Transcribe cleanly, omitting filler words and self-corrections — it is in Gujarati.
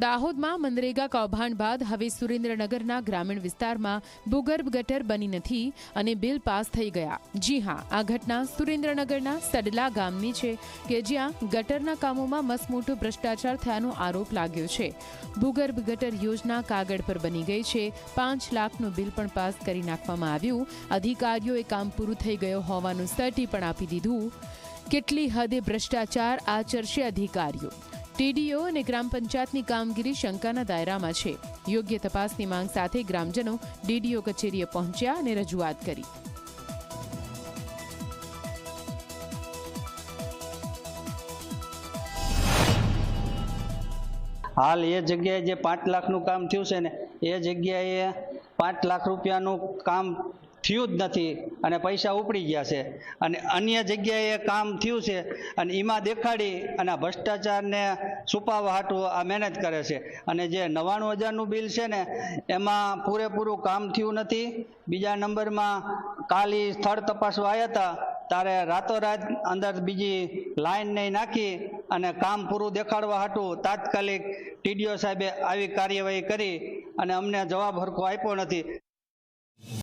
દાહોદમાં મનરેગા કૌભાંડ બાદ હવે સુરેન્દ્રનગરના ગ્રામીણ વિસ્તારમાં ભૂગર્ભ ગટર બની નથી અને બિલ પાસ થઈ ગયા। જી હા, આ ઘટના સુરેન્દ્રનગરના સડલા ગામની છે કે જ્યાં ગટરના કામોમાં મસમોટો ભ્રષ્ટાચાર થયાનો આરોપ લાગ્યો છે। ભૂગર્ભ ગટર યોજના કાગળ પર બની ગઈ છે। 5 લાખનું બિલ પણ પાસ કરી નાખવામાં આવ્યું। અધિકારીઓએ કામ પૂરું થઈ ગયો હોવાનું સર્ટી પણ આપી દીધું। કેટલી હદે ભ્રષ્ટાચાર આચરશે અધિકારીઓ? ટીડીઓ અને ગ્રામ પંચાયતની કામગીરી શંકાના દાયરામાં છે। યોગ્ય તપાસની માંગ સાથે ગ્રામજનો ડીડીઓ કચેરીએ પહોંચ્યા અને રજૂઆત કરી। हाल ये जगह जे 5 लाखનું કામ થયું છે ને એ જગ્યાએ 5 લાખ રૂપિયાનું કામ થયું જ નથી અને પૈસા ઉપડી ગયા છે અને અન્ય જગ્યાએ કામ થયું છે અને એમાં દેખાડી અને ભ્રષ્ટાચારને છુપાવવા હાટું આ મહેનત કરે છે અને જે 99,000નું બિલ છે ને એમાં પૂરેપૂરું કામ થયું નથી। બીજા નંબરમાં કાલી સ્થળ તપાસવા આવ્યા હતા તારે રાતોરાત અંદર બીજી લાઈન નહીં નાખી અને કામ પૂરું દેખાડવા હાટું તાત્કાલિક ટીડીઓ સાહેબે આવી કાર્યવાહી કરી અને અમને જવાબ હરખો આપ્યો નથી।